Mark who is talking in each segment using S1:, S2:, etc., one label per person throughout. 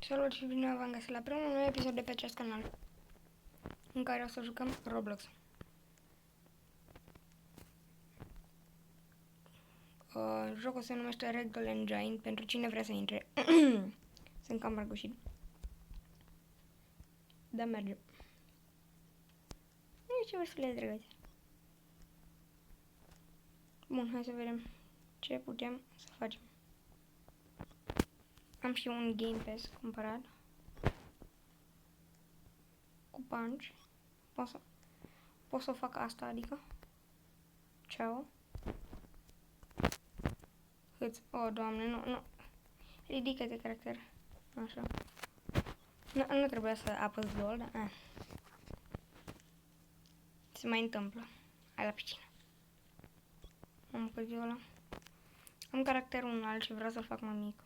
S1: Salut și bine v-am găsit la primul nou episod de pe acest canal, în care o să jucăm Roblox. Jocul se numește Ragdoll Engine, pentru cine vrea să intre. Sunt cam răgușit. Da, merge. E ce vârstele drăguțe. Bun, hai să vedem ce putem să facem. Am și un Game Pass cumpărat. Cu punch. Pot să fac asta, adică. Ceau. Hâț. Oh, Doamne, nu. Ridică-te, caracter. Așa. Nu trebuia să apăs gol, dar... Se mai întâmplă. Hai la piscină. Am căzut ăla. Am caracterul înalt și vreau să-l fac mai mic.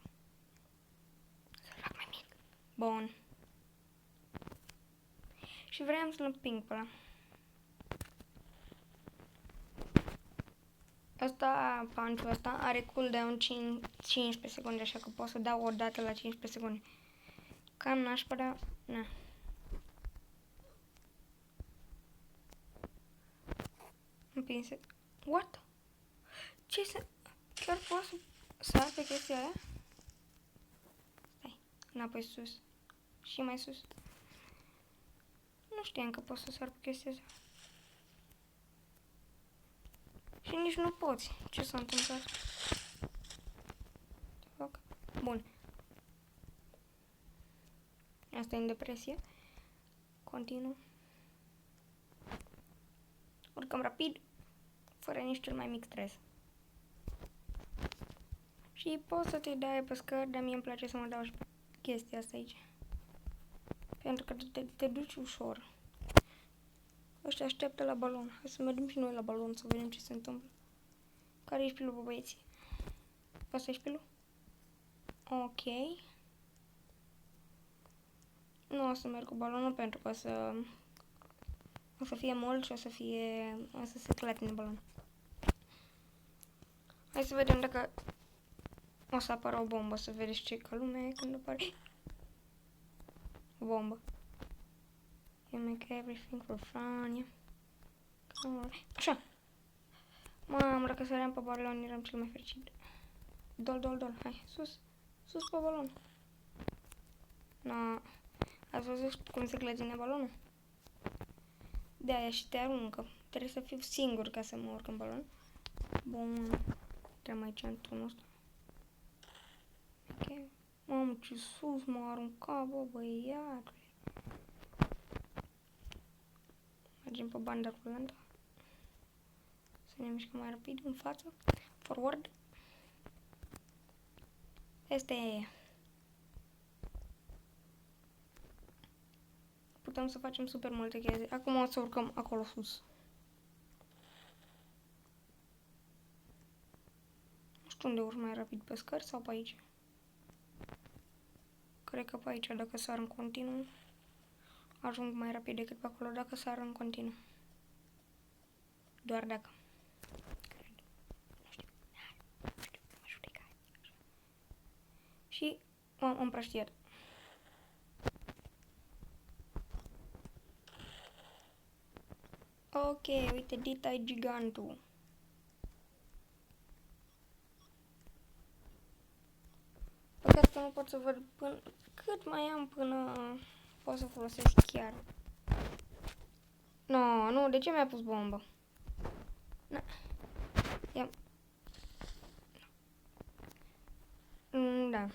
S1: Bun. Și vreau să-l împing pe ăla. Asta, punch-ul ăsta, are cooldown 15 secunde, așa că pot să dau o dată la 15 secunde. Cam nașpa, dar... Na. Împinse. What? Ce se... Chiar pot să sar pe chestia aia? Stai, înapoi sus. Și mai sus. Nu știam că pot să sar pe chestia asta. Și nici nu poți. Ce s-a întâmplat? Bun. Asta e în depresie. Continuu. Urcăm rapid, fără nici cel mai mic stres. Și poți să te dai pe scări, dar mie îmi place să mă dau și pe chestia asta aici. Pentru că te duci ușor. Ăștia așteaptă la balon. Hai să mergem și noi la balon să vedem ce se întâmplă. Care e șpilul, bă, băieții? Asta e șpilul? Ok. Nu o să merg cu balonul pentru că o să fie mult și o să se clatine balonul. Hai să vedem dacă o să apară o bombă, să vedeți ce ca lumea când apare. O bombă. You make everything for fun, yeah. Așa. Mamă, dacă săream pe balon, eram cel mai fericit. Dol, hai, sus. Sus pe balon. No. Ați văzut cum se clătine balonul? De aia și te aruncă. Trebuie să fiu singur ca să mă urc în balon. Bun. Trebuie aici într-unul ăsta. Ok. Mamă, ce sus m-a aruncat, bă, băiatule. Mergem pe banda curentă. Să ne mișcăm mai rapid în față. Forward. Asta e. Putem să facem super multe chestii. Acum o să urcăm acolo sus. Nu știu unde urc mai rapid, pe scări sau pe aici? Cred că pe aici, dacă sar în continuu, ajung mai rapid decât pe acolo dacă sar în continuu. Doar dacă. Cred. Nu știu. Mă judeca. Și m-am împrăștiat. Ok, uite, Dita e gigantul. Păcat că nu pot să văd până... Cât mai am până pot să folosesc chiar. No, nu, de ce mi-a pus bombă? Na. Ia. Da.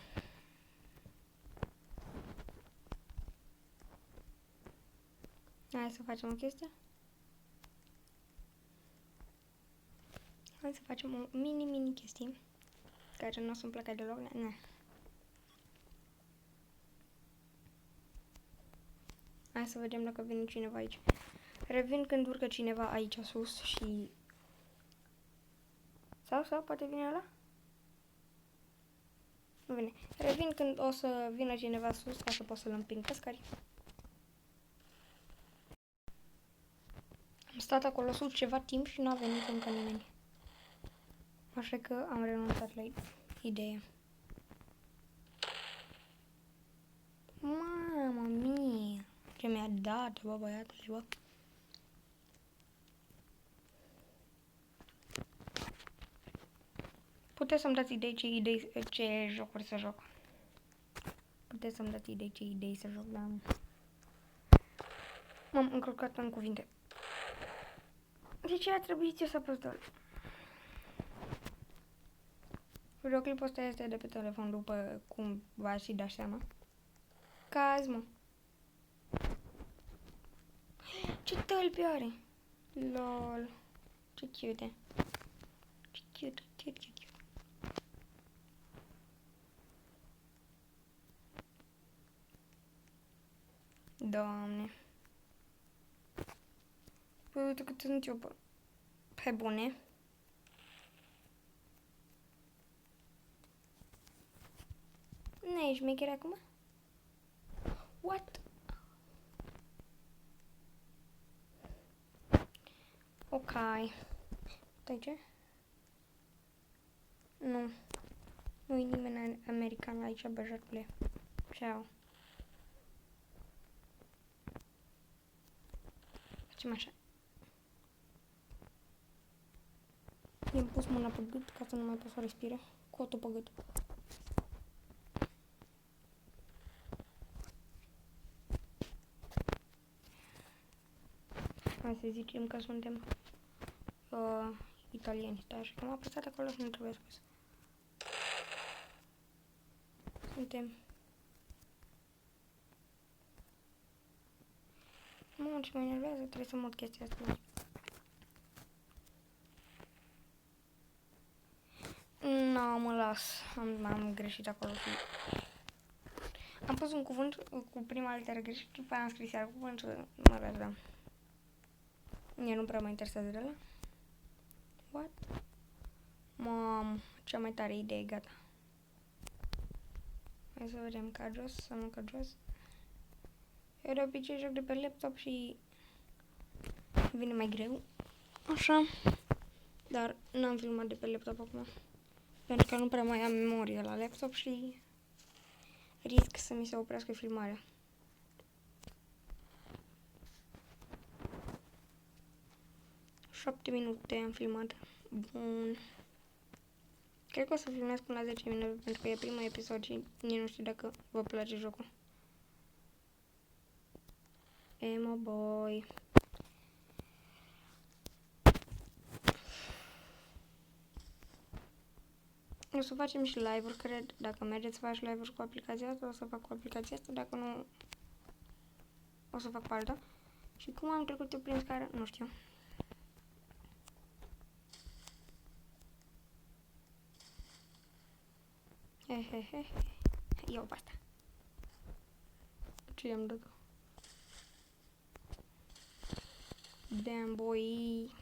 S1: Hai să facem o chestie. Hai să facem o mini chestie. Care nu o să-mi placă deloc. Na. Hai să vedem dacă vine cineva aici. Revin când urcă cineva aici sus și... Sau, poate vine ăla? Nu vine. Revin când o să vină cineva sus ca să pot să-l împing pe scări. Am stat acolo sus ceva timp și nu a venit încă nimeni. Așa că am renunțat la idee. Ce mi-a dat, bă, băiatule, bă. Puteți să-mi dați idei ce jocuri să joc. Puteți să-mi dați idei ce idei să joc, dar... M-am încurcat în cuvinte. De ce a trebuit eu să apăs doar? Videoclipul ăsta este de pe telefon, după cum v-ați și dat seama. Caz, mă. Ce tălpi are? Lol. Ce cute. Ce cute, cute, cute. Doamne. Păi uite cât sunt eu pe bune. Nu ești șmecher acum? What? Ok. Stai ce? Nu. Nu e nimeni american aici, băjatule. Ceau. Facem așa. I-am pus mâna pe gât ca să nu mai pot să respire. Cotul pe gât. Hai să zicem că suntem italieni. Stai așa că m-a apăsat acolo și nu trebuie spus. Suntem... Mamă, ce mă enervează, trebuie să mut chestia asta. Nu, mă las. Am greșit acolo. Am pus un cuvânt cu prima literă greșit, după aia am scris iar cuvântul, mă las, da. Mie nu prea mă interesează de ăla. What? Mamă, cea mai tare idee, gata. Hai să vedem, ca jos sau nu ca jos. Eu de obicei joc de pe laptop și vine mai greu. Așa. Dar n-am filmat de pe laptop acum. Pentru că nu prea mai am memorie la laptop și risc să mi se oprească filmarea. 7 minute am filmat. Bun. Cred că o să filmez până la 10 minute pentru că e primul episod și nici nu știu dacă vă place jocul. Emo boy. O să facem și live-uri, cred. Dacă mergeți să faci live-uri cu aplicația asta, o să fac cu aplicația asta. Dacă nu, o să fac pe alta. Și cum am trecut eu prin scară, nu știu. Hehehe. Iau pe asta. Ce i-am dat-o? Damn, boy.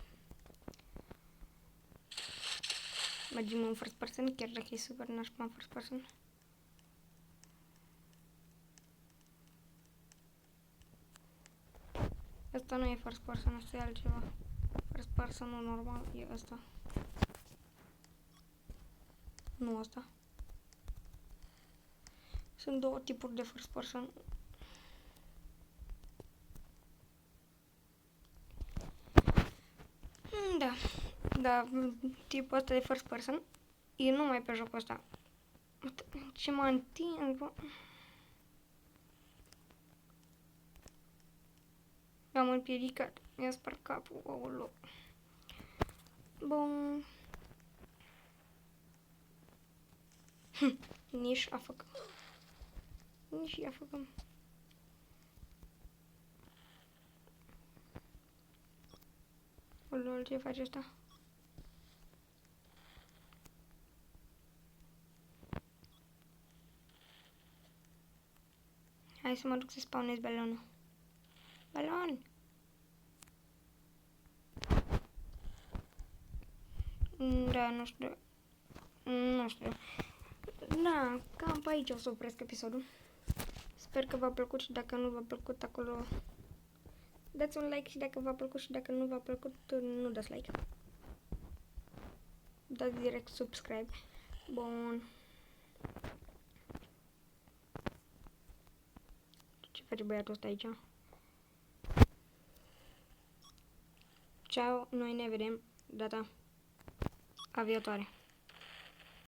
S1: Mergem în first person, chiar dacă e super nașpa în first person. Asta nu e first person, asta e altceva. First person nu normal, e asta. Nu asta. Sunt două tipuri de first person. Da. Da, tipul ăsta de first person e numai pe jocul ăsta. Ce m-a întins, bă? M-am împiedicat. Mi-a spart capul. Oolo. Bun. Nici a făcut. Nici a făcut. Lol, ce face asta? Hai să mă duc să spawnez balonul. Balon! Da, nu știu. Nu știu. Da, cam pe aici o să opresc episodul. Sper că v-a plăcut și dacă nu v-a plăcut acolo, dați un like și dacă v-a plăcut și dacă nu v-a plăcut, nu dați like. Dați direct subscribe. Bun. Ce face băiatul ăsta aici? Ciao, noi ne vedem data viitoare.